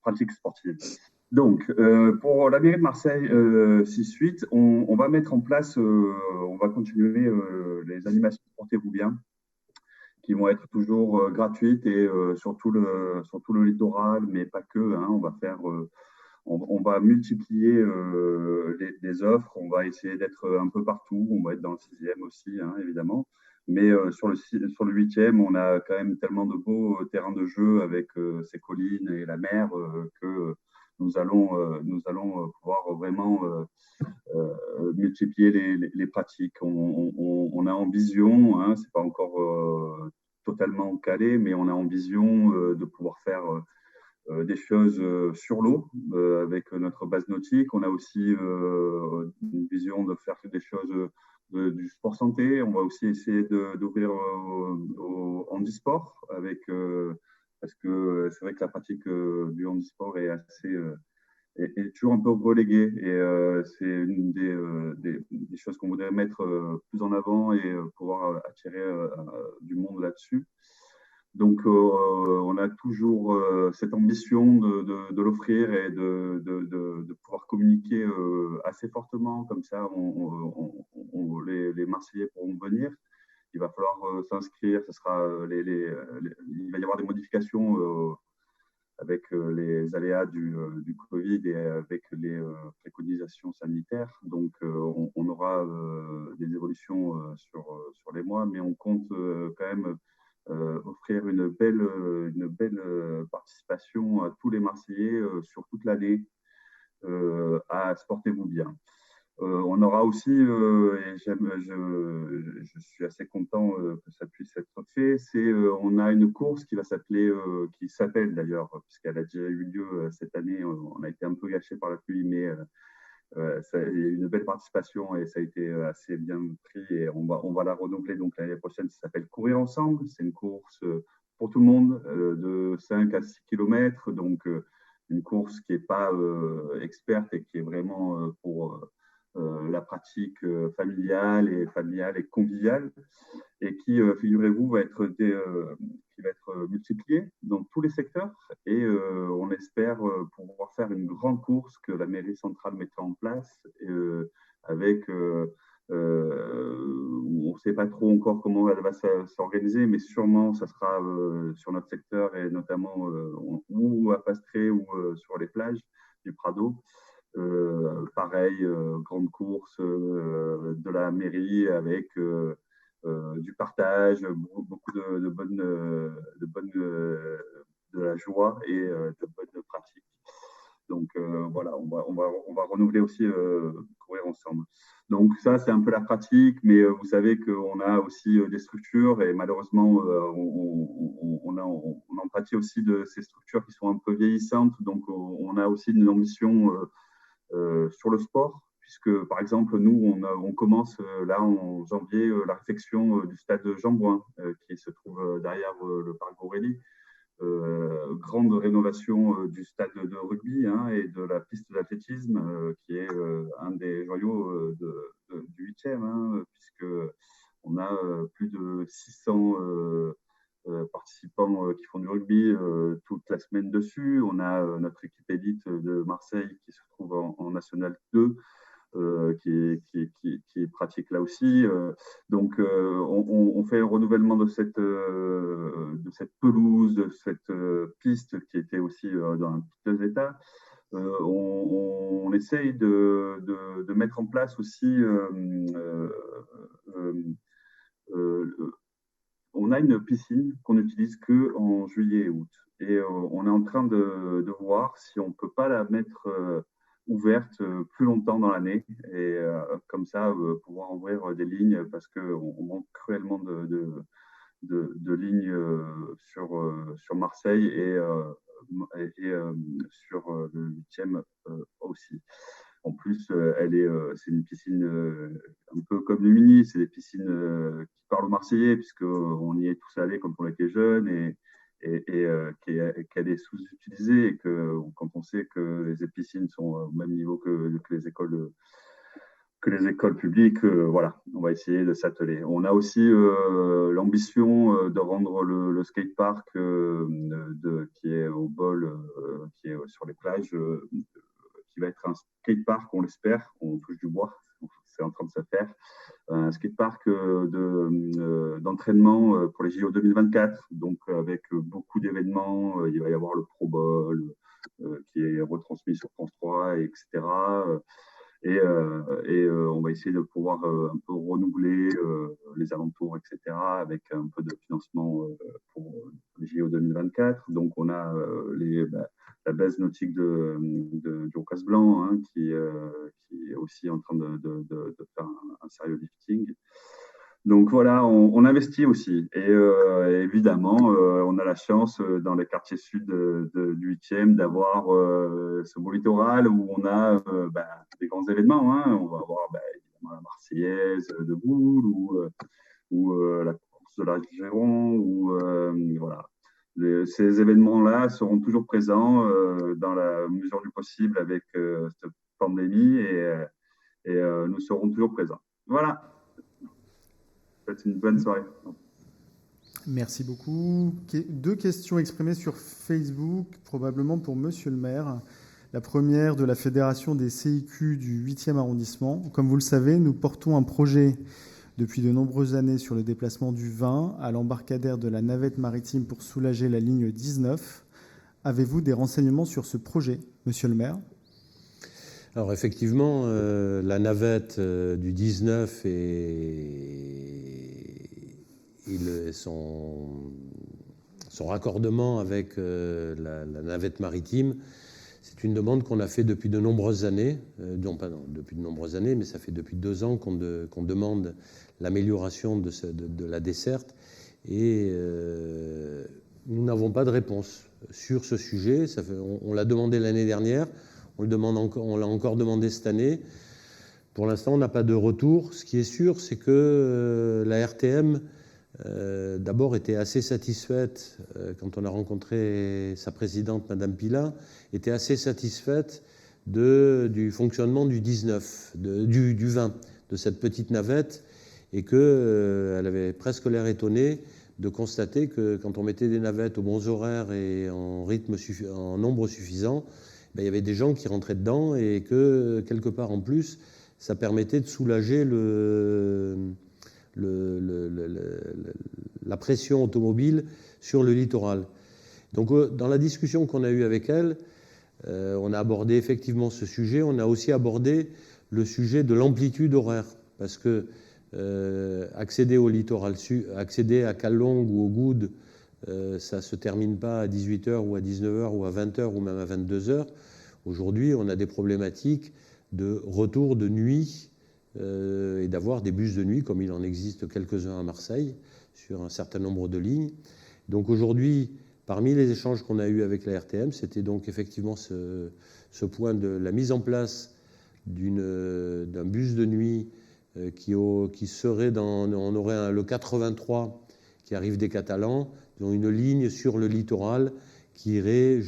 pratiques sportives. Donc, pour la mairie de Marseille 6-8, on va mettre en place, on va continuer les animations Portez-vous bien, qui vont être toujours gratuites et sur tout le littoral, mais pas que. On va faire, on va multiplier les offres. On va essayer d'être un peu partout. On va être dans le 6e aussi, évidemment. Mais sur le 8e, on a quand même tellement de beaux terrains de jeu avec ces collines et la mer que nous allons pouvoir vraiment multiplier les pratiques. On a en vision, c'est pas encore totalement calé, mais on a en vision de pouvoir faire des choses sur l'eau avec notre base nautique. On a aussi une vision de faire des choses du sport santé. On va aussi essayer d'ouvrir au handisport parce que c'est vrai que la pratique du handisport est est toujours un peu reléguée et c'est une des choses qu'on voudrait mettre plus en avant et pouvoir attirer du monde là-dessus. Donc, on a toujours cette ambition de l'offrir et de pouvoir communiquer assez fortement. Comme ça, les Marseillais pourront venir. Il va falloir s'inscrire. Il va y avoir des modifications avec les aléas du Covid et avec les préconisations sanitaires. Donc, on aura des évolutions sur les mois, mais on compte quand même offrir une belle participation à tous les Marseillais sur toute l'année à Sportez-vous bien. On aura aussi, et je suis assez content que ça puisse être fait, on a une course qui s'appelle d'ailleurs, puisqu'elle a déjà eu lieu cette année, on a été un peu gâché par la pluie, mais il y a eu une belle participation et ça a été assez bien pris et on va la renouveler donc l'année prochaine. Ça s'appelle Courir Ensemble. C'est une course pour tout le monde de 5 à 6 km. Donc, une course qui n'est pas experte et qui est vraiment pour la pratique familiale et conviviale et qui, figurez-vous, va être multipliée dans tous les secteurs et on espère pouvoir faire une grande course que la mairie centrale mettra en place avec on ne sait pas trop encore comment elle va s'organiser, mais sûrement ça sera sur notre secteur et notamment ou à Pastré ou sur les plages du Prado. Pareil, grande course de la mairie avec du partage, beaucoup de la joie et de bonnes pratiques. Donc voilà, on va renouveler aussi Courir Ensemble. Donc ça, c'est un peu la pratique, mais vous savez qu'on a aussi des structures et malheureusement, on en pâtit aussi de ces structures qui sont un peu vieillissantes. Donc on a aussi une ambition sur le sport, puisque par exemple, nous, on commence là en janvier la réfection du stade Jean-Bouin, qui se trouve derrière le parc Aurélie. Grande rénovation du stade de rugby et de la piste d'athlétisme, qui est un des joyaux du 8e, puisque on a plus de 600 participants qui font du rugby toute la semaine dessus. On a notre équipe élite de Marseille qui se trouve en National 2, qui pratique là aussi. Donc, on fait un renouvellement de cette pelouse, de cette piste qui était aussi dans un piteux état. On essaye de mettre en place aussi on a une piscine qu'on n'utilise qu'en juillet et août. Et on est en train de voir si on ne peut pas la mettre ouverte plus longtemps dans l'année et comme ça pouvoir ouvrir des lignes parce qu'on manque cruellement de lignes sur Marseille et sur le 8e aussi. En plus, c'est une piscine un peu comme Lumini, c'est des piscines qui parlent aux Marseillais, puisqu'on y est tous allés quand on était jeunes et qu'elle est sous-utilisée et que quand on sait que les piscines sont au même niveau que les écoles publiques, voilà, on va essayer de s'atteler. On a aussi l'ambition de rendre le skatepark qui est au bol, qui est sur les plages, qui va être un skatepark, on l'espère, on touche du bois, c'est en train de se faire, un skatepark d'entraînement pour les JO 2024, donc avec beaucoup d'événements, il va y avoir le Pro Bowl qui est retransmis sur France 3, etc. Et on va essayer de pouvoir un peu renouveler les alentours, etc., avec un peu de financement pour les JO 2024. Donc, on a la base nautique du Rocas Blanc qui est aussi en train de faire un sérieux lifting. Donc voilà, on investit aussi. Et évidemment, on a la chance dans les quartiers sud du 8e d'avoir ce beau littoral où on a des grands événements. On va avoir évidemment la Marseillaise de Boulle ou la course de l'Aveyron, ou voilà. Ces événements-là seront toujours présents dans la mesure du possible avec cette pandémie et nous serons toujours présents. Voilà. Faites une bonne soirée. Merci beaucoup. 2 questions exprimées sur Facebook, probablement pour Monsieur le maire. La première de la Fédération des CIQ du 8e arrondissement. Comme vous le savez, nous portons un projet depuis de nombreuses années sur le déplacement du vin à l'embarcadère de la navette maritime pour soulager la ligne 19. Avez-vous des renseignements sur ce projet, Monsieur le maire ? Alors effectivement, la navette du 19 et son raccordement avec la navette maritime, c'est une demande qu'on a fait depuis de nombreuses années. Depuis de nombreuses années, mais ça fait depuis 2 ans qu'on demande l'amélioration de la desserte. Et nous n'avons pas de réponse sur ce sujet. On l'a demandé l'année dernière, on l'a encore demandé cette année. Pour l'instant, on n'a pas de retour. Ce qui est sûr, c'est que la RTM, d'abord, était assez satisfaite, quand on a rencontré sa présidente, Madame Pila, était assez satisfaite du fonctionnement du 19, du 20, de cette petite navette, et qu'elle avait presque l'air étonnée de constater que quand on mettait des navettes aux bons horaires et en nombre suffisant, il y avait des gens qui rentraient dedans et que, quelque part en plus, ça permettait de soulager la pression automobile sur le littoral. Donc, dans la discussion qu'on a eue avec elle, on a abordé effectivement ce sujet. On a aussi abordé le sujet de l'amplitude horaire, parce que accéder au littoral sud, accéder à Callongue ou au Goude, ça ne se termine pas à 18h ou à 19h ou à 20h ou même à 22h. Aujourd'hui, on a des problématiques de retour de nuit et d'avoir des bus de nuit, comme il en existe quelques-uns à Marseille, sur un certain nombre de lignes. Donc aujourd'hui, parmi les échanges qu'on a eus avec la RTM, c'était donc effectivement ce point de la mise en place d'un bus de nuit qui serait on aurait le 83 qui arrive des Catalans, ils ont une ligne sur le littoral qui irait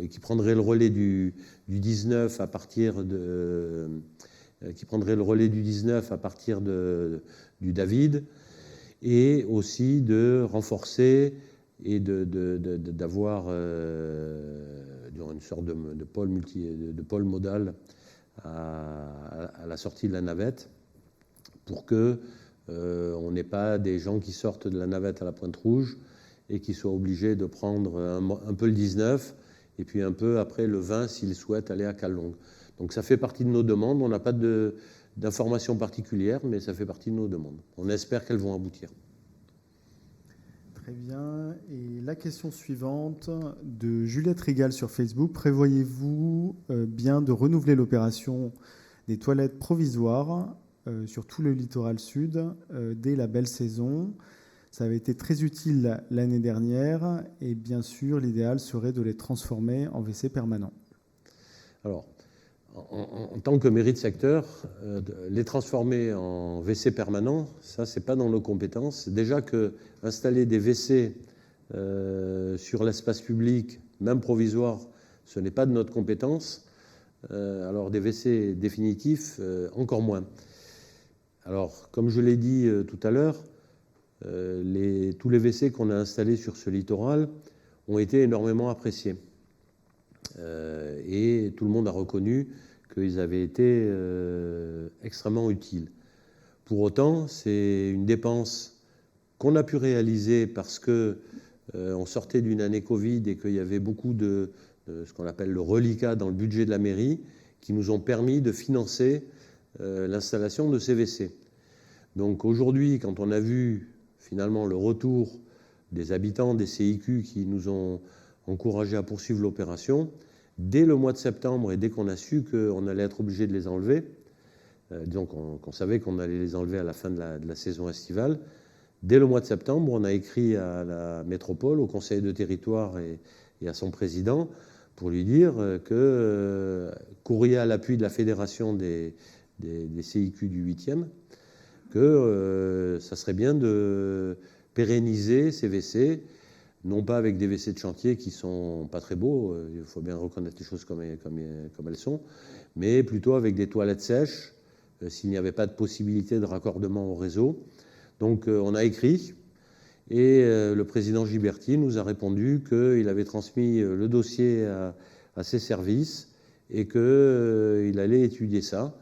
et qui prendrait le relais du 19 à partir du David, et aussi de renforcer et d'avoir une sorte de pôle modal à la sortie de la navette, pour que on n'ait pas des gens qui sortent de la navette à la Pointe-Rouge et qui soient obligés de prendre un peu le 19 et puis un peu après le 20 s'ils souhaitent aller à Callongue. Donc ça fait partie de nos demandes. On n'a pas d'informations particulières, mais ça fait partie de nos demandes. On espère qu'elles vont aboutir. Très bien. Et la question suivante de Juliette Rigal sur Facebook. Prévoyez-vous bien de renouveler l'opération des toilettes provisoires sur tout le littoral sud dès la belle saison? Ça avait été très utile l'année dernière et bien sûr, l'idéal serait de les transformer en WC permanents. Alors, en tant que mairie de secteur, les transformer en WC permanents, ça, c'est pas dans nos compétences. Déjà que installer des WC sur l'espace public, même provisoire, ce n'est pas de notre compétence. Alors des WC définitifs, encore moins. Alors, comme je l'ai dit tout à l'heure, tous les WC qu'on a installés sur ce littoral ont été énormément appréciés. Et tout le monde a reconnu qu'ils avaient été extrêmement utiles. Pour autant, c'est une dépense qu'on a pu réaliser parce qu'on sortait d'une année Covid et qu'il y avait beaucoup de ce qu'on appelle le reliquat dans le budget de la mairie qui nous ont permis de financer l'installation de ces WC. Donc aujourd'hui, quand on a vu finalement le retour des habitants des CIQ qui nous ont encouragés à poursuivre l'opération, dès le mois de septembre et dès qu'on a su qu'on allait être obligé de les enlever, disons qu'on savait qu'on allait les enlever à la fin de la saison estivale, dès le mois de septembre, on a écrit à la métropole, au conseil de territoire et à son président pour lui dire que, courrier à l'appui de la fédération des des CIQ du 8e, que ça serait bien de pérenniser ces WC, non pas avec des WC de chantier qui sont pas très beaux, il faut bien reconnaître les choses comme elles sont, mais plutôt avec des toilettes sèches, s'il n'y avait pas de possibilité de raccordement au réseau. Donc on a écrit, et le président Giberti nous a répondu qu'il avait transmis le dossier à ses services et qu'il allait étudier ça.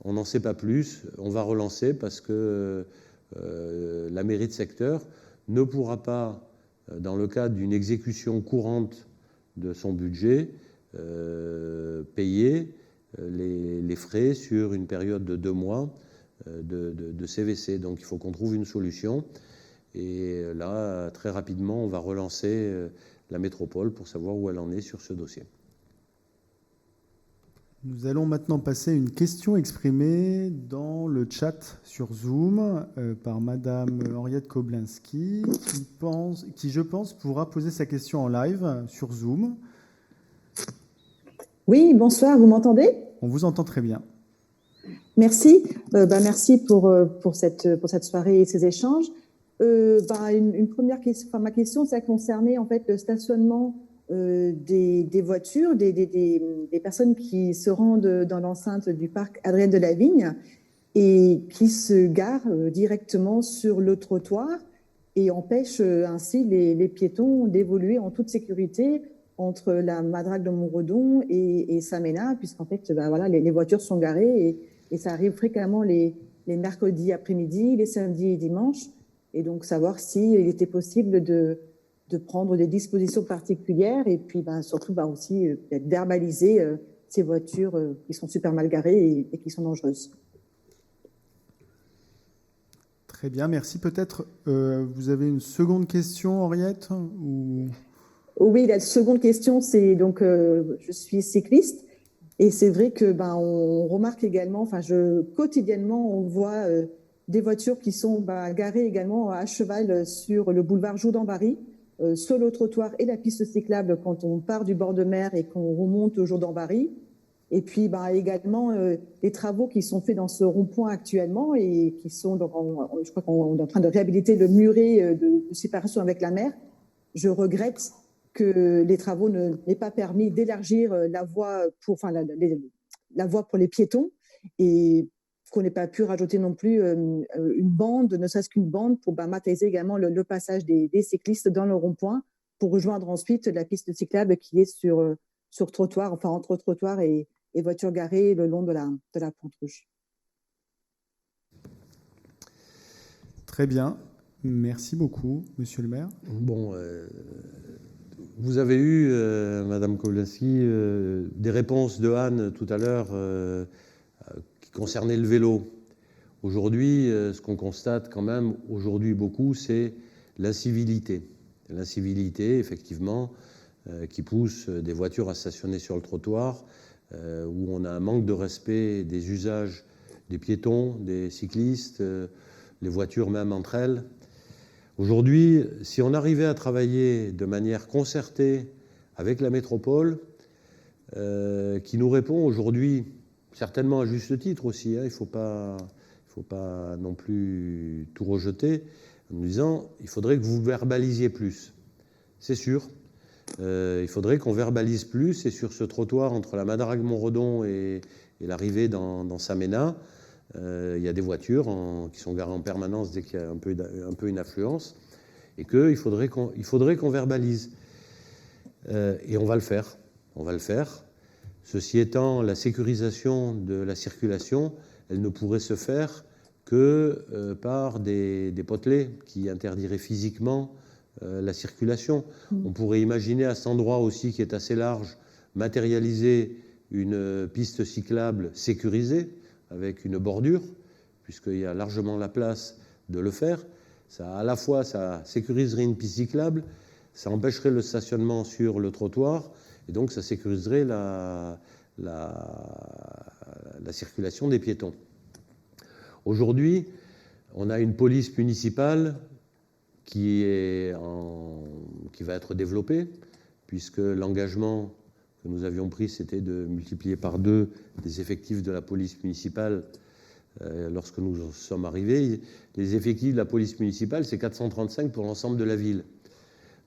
On n'en sait pas plus, on va relancer parce que la mairie de secteur ne pourra pas, dans le cadre d'une exécution courante de son budget, payer les frais sur une période de 2 mois de CVC. Donc il faut qu'on trouve une solution. Et là, très rapidement, on va relancer la métropole pour savoir où elle en est sur ce dossier. Nous allons maintenant passer à une question exprimée dans le chat sur Zoom par Madame Henriette Koblinski, qui, je pense, pourra poser sa question en live sur Zoom. Oui, bonsoir, vous m'entendez? On vous entend très bien. Merci. Merci pour cette soirée et ces échanges. Une première question, ma question, ça concernait en fait le stationnement des voitures, des personnes qui se rendent dans l'enceinte du parc Adrienne de la Vigne et qui se garent directement sur le trottoir et empêchent ainsi les piétons d'évoluer en toute sécurité entre la Madrague de Montredon et Saména, puisqu'en fait, les voitures sont garées et ça arrive fréquemment les mercredis après-midi, les samedis et dimanches. Et donc, savoir s'il était possible de prendre des dispositions particulières et puis surtout aussi d'herbaliser ces voitures qui sont super mal garées et qui sont dangereuses. Très bien, merci. Peut-être vous avez une seconde question, Henriette ou... Oui, la seconde question, c'est donc je suis cycliste et c'est vrai que on remarque également, quotidiennement, on voit des voitures qui sont garées également à cheval sur le boulevard Jourdan-Barry, sur le trottoir et la piste cyclable quand on part du bord de mer et qu'on remonte au Jourdan-Barry. Et puis également les travaux qui sont faits dans ce rond-point actuellement et qui sont, je crois qu'on est en train de réhabiliter le muret de séparation avec la mer. Je regrette que les travaux n'aient pas permis d'élargir la voie la voie pour les piétons et qu'on n'ait pas pu rajouter non plus une bande, ne serait-ce qu'une bande pour matérialiser également le passage des cyclistes dans le rond-point pour rejoindre ensuite la piste cyclable qui est sur trottoir, entre trottoir et voitures garées le long de la Pente Rouge. Très bien. Merci beaucoup, Monsieur le maire. Bon, vous avez eu, Madame Koblinski, des réponses de Anne tout à l'heure qui concernaient le vélo. Aujourd'hui, ce qu'on constate quand même aujourd'hui beaucoup, c'est l'incivilité. L'incivilité, effectivement, qui pousse des voitures à stationner sur le trottoir, où on a un manque de respect des usages des piétons, des cyclistes, les voitures même entre elles. Aujourd'hui, si on arrivait à travailler de manière concertée avec la métropole, qui nous répond aujourd'hui, certainement à juste titre aussi, il ne faut pas non plus tout rejeter, en nous disant il faudrait que vous verbalisiez plus. C'est sûr, il faudrait qu'on verbalise plus, et sur ce trottoir entre la Madrague Montredon et l'arrivée dans Saména, il y a des voitures qui sont garées en permanence dès qu'il y a un peu une affluence, et qu'il faudrait qu'on verbalise. Et on va le faire. On va le faire. Ceci étant, la sécurisation de la circulation, elle ne pourrait se faire que par des potelets qui interdiraient physiquement la circulation. On pourrait imaginer à cet endroit aussi, qui est assez large, matérialiser une piste cyclable sécurisée, avec une bordure, puisqu'il y a largement la place de le faire. Ça, à la fois, ça sécuriserait une piste cyclable, ça empêcherait le stationnement sur le trottoir, et donc ça sécuriserait la circulation des piétons. Aujourd'hui, on a une police municipale qui va être développée, puisque l'engagement que nous avions pris, c'était de multiplier par 2 les effectifs de la police municipale lorsque nous sommes arrivés. Les effectifs de la police municipale, c'est 435 pour l'ensemble de la ville.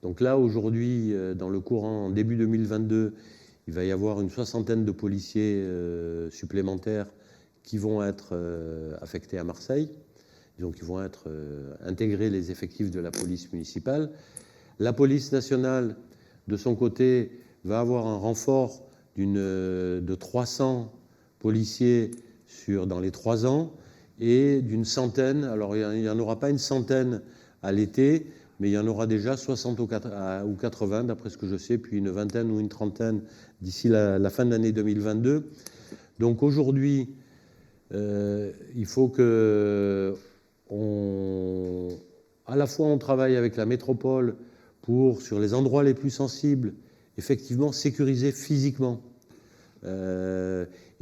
Donc là, aujourd'hui, dans le courant début 2022, il va y avoir une 60aine de policiers supplémentaires qui vont être affectés à Marseille. Donc, ils vont être intégrés les effectifs de la police municipale. La police nationale, de son côté, va avoir un renfort de 300 policiers dans les 3 ans et d'une centaine, alors il n'y en aura pas une centaine à l'été, mais il y en aura déjà 60 ou 80, d'après ce que je sais, puis une vingtaine ou une trentaine d'ici la fin de l'année 2022. Donc aujourd'hui, il faut que à la fois on travaille avec la métropole pour, sur les endroits les plus sensibles, effectivement sécuriser physiquement.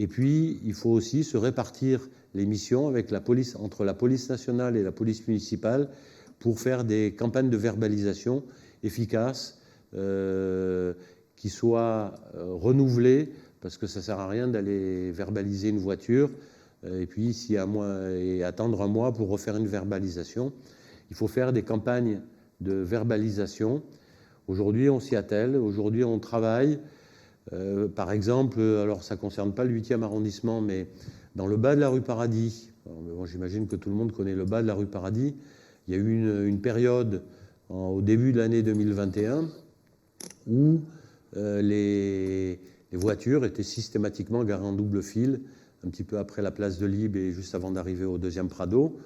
Et puis, il faut aussi se répartir les missions avec entre la police nationale et la police municipale pour faire des campagnes de verbalisation efficaces qui soient renouvelées, parce que ça ne sert à rien d'aller verbaliser une voiture et puis attendre un mois pour refaire une verbalisation. Il faut faire des campagnes de verbalisation. Aujourd'hui, on s'y attelle. Aujourd'hui, on travaille. Par exemple, alors ça ne concerne pas le 8e arrondissement, mais dans le bas de la rue Paradis, j'imagine que tout le monde connaît le bas de la rue Paradis, il y a eu une période au début de l'année 2021 où les voitures étaient systématiquement garées en double fil, un petit peu après la place de Libes et juste avant d'arriver au 2e Prado.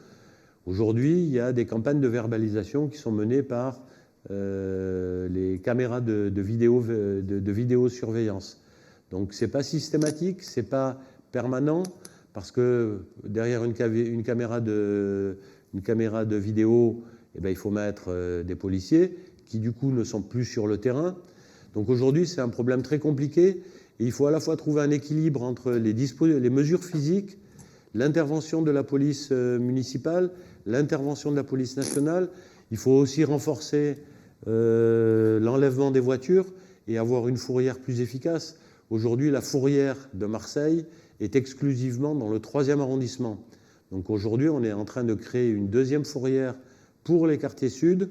Aujourd'hui, il y a des campagnes de verbalisation qui sont menées par les caméras de vidéosurveillance. Donc, ce n'est pas systématique, ce n'est pas permanent, parce que derrière une caméra de vidéo, eh bien, il faut mettre des policiers qui, du coup, ne sont plus sur le terrain. Donc, aujourd'hui, c'est un problème très compliqué. Et il faut à la fois trouver un équilibre entre les mesures physiques, l'intervention de la police municipale, l'intervention de la police nationale. Il faut aussi renforcer l'enlèvement des voitures et avoir une fourrière plus efficace. Aujourd'hui, la fourrière de Marseille est exclusivement dans le 3e arrondissement. Donc aujourd'hui, on est en train de créer une 2e fourrière pour les quartiers sud,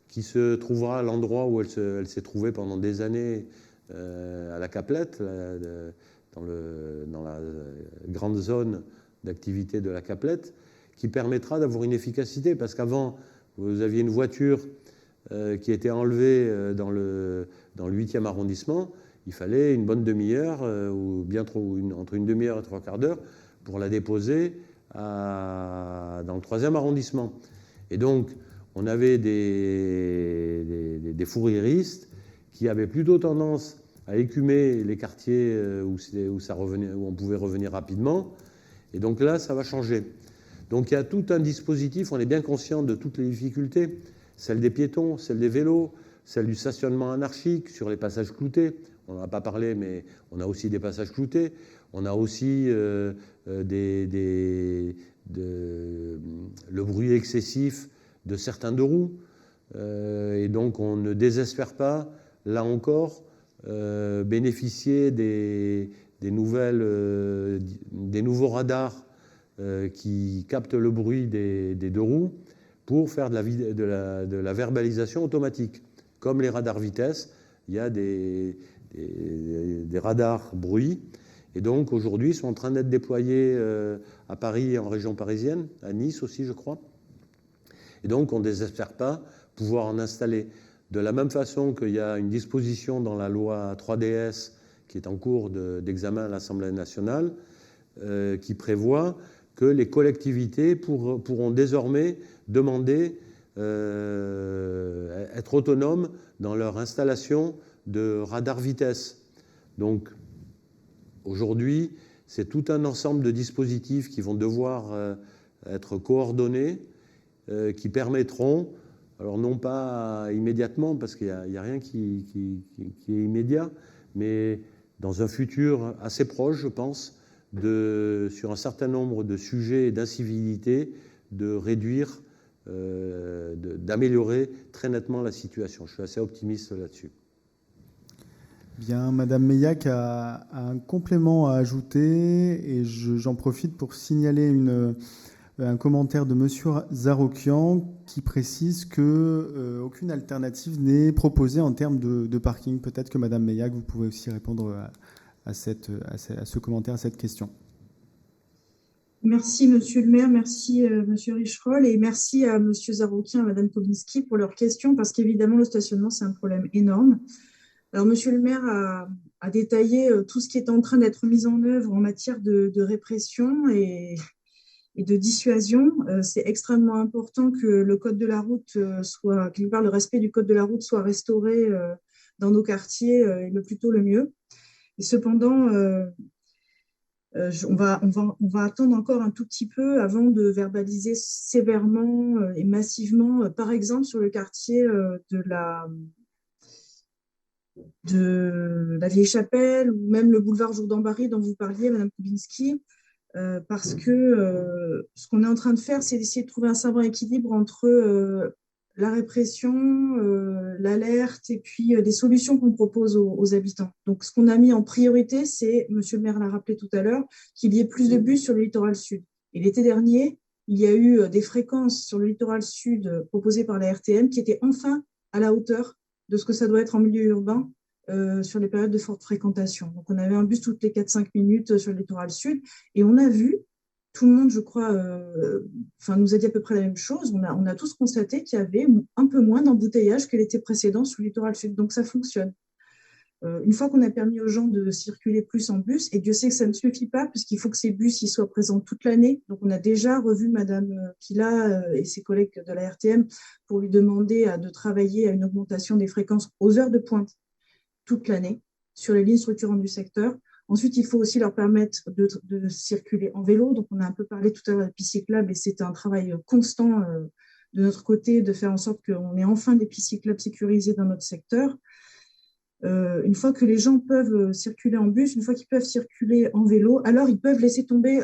qui se trouvera à l'endroit où elle s'est trouvée pendant des années, à la Caplette, dans la grande zone d'activité de la Caplette, qui permettra d'avoir une efficacité. Parce qu'avant, vous aviez une voiture qui était enlevée dans le 8e arrondissement, il fallait une bonne demi-heure, ou bien entre une demi-heure et 3/4 d'heure, pour la déposer dans le 3e arrondissement. Et donc, on avait des fourriéristes qui avaient plutôt tendance à écumer les quartiers où on pouvait revenir rapidement. Et donc là, ça va changer. Donc il y a tout un dispositif, on est bien conscient de toutes les difficultés, celle des piétons, celle des vélos, celle du stationnement anarchique sur les passages cloutés. On n'en a pas parlé, mais on a aussi des passages cloutés. On a aussi le bruit excessif de certains deux roues. Et donc on ne désespère pas, là encore, bénéficier des nouveaux radars qui captent le bruit des deux roues pour faire de la verbalisation automatique. Comme les radars vitesse, il y a des radars bruit. Et donc aujourd'hui, ils sont en train d'être déployés à Paris et en région parisienne, à Nice aussi, je crois. Et donc on ne désespère pas pouvoir en installer. De la même façon qu'il y a une disposition dans la loi 3DS qui est en cours d'examen à l'Assemblée nationale, qui prévoit que les collectivités pourront désormais demander être autonomes dans leur installation de radars vitesse. Donc aujourd'hui, c'est tout un ensemble de dispositifs qui vont devoir être coordonnés, qui permettront, alors non pas immédiatement, parce qu'il n'y a rien qui est immédiat, mais dans un futur assez proche, je pense, sur un certain nombre de sujets et d'incivilités, de réduire, d'améliorer très nettement la situation. Je suis assez optimiste là-dessus. Bien, Madame Meillac a un complément à ajouter et j'en profite pour signaler un commentaire de Monsieur Zarokian qui précise que aucune alternative n'est proposée en termes de parking. Peut-être que Madame Meillac, vous pouvez aussi répondre à ce commentaire, à cette question. Merci, Monsieur le maire, merci, Monsieur Richerol, et merci à Monsieur Zarokian et Madame Kobinski pour leurs questions, parce qu'évidemment, le stationnement, c'est un problème énorme. Alors, Monsieur le maire a détaillé tout ce qui est en train d'être mis en œuvre en matière de répression et de dissuasion. C'est extrêmement important que le code de la route soit, quelque part, le respect du code de la route soit restauré dans nos quartiers, et le plus tôt le mieux. Et cependant, on va attendre encore un tout petit peu avant de verbaliser sévèrement et massivement, par exemple, sur le quartier de la Vieille Chapelle ou même le boulevard Jourdan-Barry dont vous parliez, Madame Kubinski, parce que ce qu'on est en train de faire, c'est d'essayer de trouver un savant équilibre entre la répression, l'alerte et puis des solutions qu'on propose aux habitants. Donc, ce qu'on a mis en priorité, c'est, Monsieur le maire l'a rappelé tout à l'heure, qu'il y ait plus de bus sur le littoral sud. Et l'été dernier, il y a eu des fréquences sur le littoral sud proposées par la RTM qui étaient enfin à la hauteur de ce que ça doit être en milieu urbain sur les périodes de forte fréquentation. Donc, on avait un bus toutes les 4-5 minutes sur le littoral sud et on a vu, tout le monde, je crois, nous a dit à peu près la même chose. On a tous constaté qu'il y avait un peu moins d'embouteillage que l'été précédent sur le littoral sud. Donc, ça fonctionne. Une fois qu'on a permis aux gens de circuler plus en bus, et Dieu sait que ça ne suffit pas, puisqu'il faut que ces bus y soient présents toute l'année. Donc, on a déjà revu Madame Kila et ses collègues de la RTM pour lui demander de travailler à une augmentation des fréquences aux heures de pointe toute l'année sur les lignes structurantes du secteur. Ensuite, il faut aussi leur permettre de circuler en vélo. Donc, on a un peu parlé tout à l'heure des pistes cyclables et c'est un travail constant de notre côté de faire en sorte qu'on ait enfin des pistes cyclables sécurisées dans notre secteur. Une fois que les gens peuvent circuler en bus, une fois qu'ils peuvent circuler en vélo, alors ils peuvent laisser tomber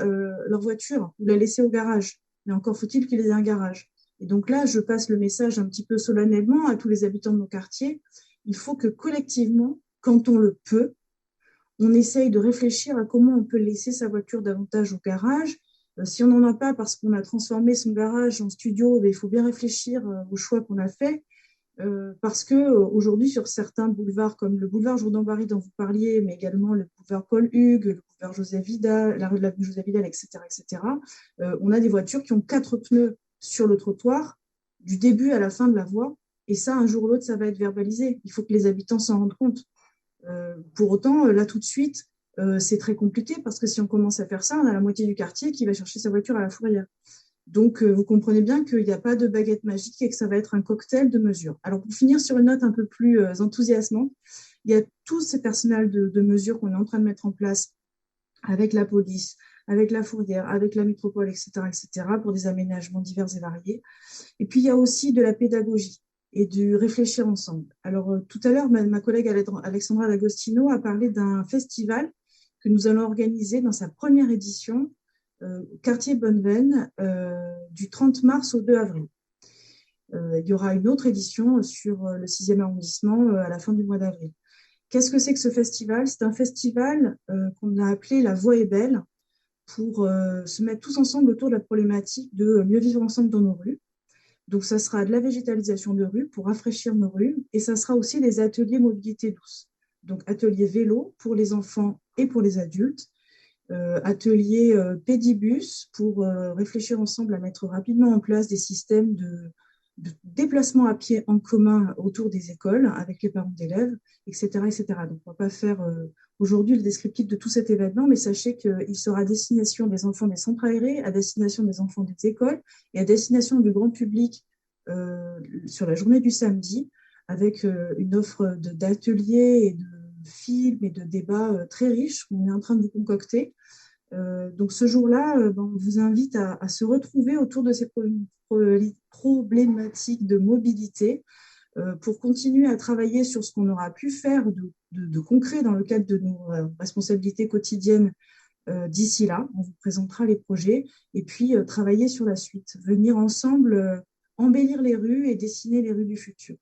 leur voiture ou la laisser au garage. Mais encore faut-il qu'il y ait un garage. Et donc là, je passe le message un petit peu solennellement à tous les habitants de nos quartiers. Il faut que collectivement, quand on le peut, on essaye de réfléchir à comment on peut laisser sa voiture davantage au garage. Si on n'en a pas parce qu'on a transformé son garage en studio, il faut bien réfléchir au choix qu'on a fait. Parce qu'aujourd'hui, sur certains boulevards, comme le boulevard Jourdan-Barry dont vous parliez, mais également le boulevard Paul Hugues, le boulevard Joseph Vidal, la rue de l'avenue Joseph Vidal, etc., on a des voitures qui ont 4 pneus sur le trottoir, du début à la fin de la voie. Et ça, un jour ou l'autre, ça va être verbalisé. Il faut que les habitants s'en rendent compte. Pour autant, là, tout de suite, c'est très compliqué parce que si on commence à faire ça, on a la moitié du quartier qui va chercher sa voiture à la fourrière. Donc, vous comprenez bien qu'il n'y a pas de baguette magique et que ça va être un cocktail de mesures. Alors, pour finir sur une note un peu plus enthousiasmante, il y a tous ces personnels de mesures qu'on est en train de mettre en place avec la police, avec la fourrière, avec la métropole, etc., pour des aménagements divers et variés. Et puis, il y a aussi de la pédagogie et du réfléchir ensemble. Alors, tout à l'heure, ma collègue Alexandra D'Agostino a parlé d'un festival que nous allons organiser dans sa première édition, quartier Bonneveine, du 30 mars au 2 avril. Il y aura une autre édition sur le 6e arrondissement à la fin du mois d'avril. Qu'est-ce que c'est que ce festival? C'est un festival qu'on a appelé La Voix est belle pour se mettre tous ensemble autour de la problématique de mieux vivre ensemble dans nos rues. Donc, ça sera de la végétalisation de rues pour rafraîchir nos rues et ça sera aussi des ateliers mobilité douce. Donc, ateliers vélo pour les enfants et pour les adultes, ateliers pédibus pour réfléchir ensemble à mettre rapidement en place des systèmes de déplacement à pied en commun autour des écoles avec les parents d'élèves, etc., etc. Donc, on ne va pas faire aujourd'hui le descriptif de tout cet événement, mais sachez qu'il sera à destination des enfants des centres aérés, à destination des enfants des écoles et à destination du grand public sur la journée du samedi, avec une offre d'ateliers et de films et de débats très riches qu'on est en train de vous concocter. Donc ce jour-là, on vous invite à se retrouver autour de ces problématiques de mobilité pour continuer à travailler sur ce qu'on aura pu faire de concret dans le cadre de nos responsabilités quotidiennes d'ici là. On vous présentera les projets et puis travailler sur la suite, venir ensemble embellir les rues et dessiner les rues du futur.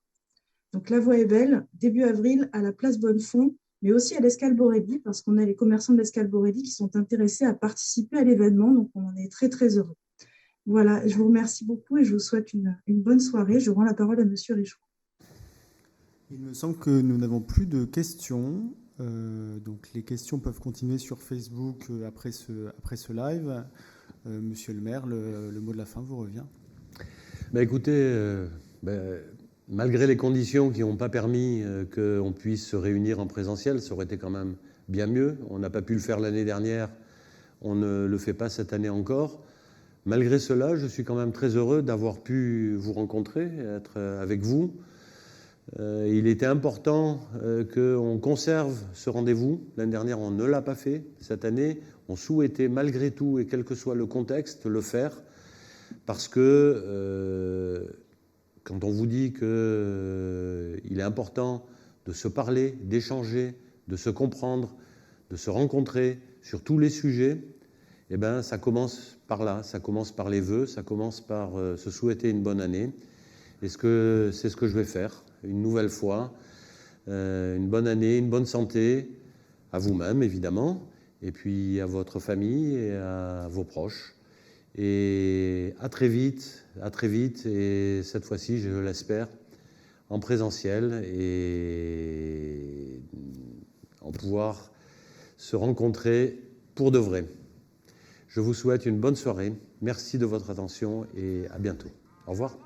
Donc la Voix est belle, début avril à la place Bonnefond mais aussi à l'Escale Borelli, parce qu'on a les commerçants de l'Escale Borelli qui sont intéressés à participer à l'événement, donc on en est très, très heureux. Voilà, je vous remercie beaucoup et je vous souhaite une bonne soirée. Je rends la parole à Monsieur Richaud. Il me semble que nous n'avons plus de questions. Donc les questions peuvent continuer sur Facebook après ce live. Monsieur le maire, le mot de la fin vous revient. Écoutez, malgré les conditions qui n'ont pas permis qu'on puisse se réunir en présentiel, ça aurait été quand même bien mieux. On n'a pas pu le faire l'année dernière, on ne le fait pas cette année encore. Malgré cela, je suis quand même très heureux d'avoir pu vous rencontrer, être avec vous. Il était important qu'on conserve ce rendez-vous. L'année dernière, on ne l'a pas fait. Cette année, on souhaitait malgré tout, et quel que soit le contexte, le faire. Parce que quand on vous dit qu'il est important de se parler, d'échanger, de se comprendre, de se rencontrer sur tous les sujets, eh bien, ça commence par là, ça commence par les vœux, ça commence par se souhaiter une bonne année. Et c'est ce que je vais faire, une nouvelle fois. Une bonne année, une bonne santé, à vous-même, évidemment, et puis à votre famille et à vos proches. Et à très vite, et cette fois-ci, je l'espère, en présentiel et en pouvoir se rencontrer pour de vrai. Je vous souhaite une bonne soirée. Merci de votre attention et à bientôt. Au revoir.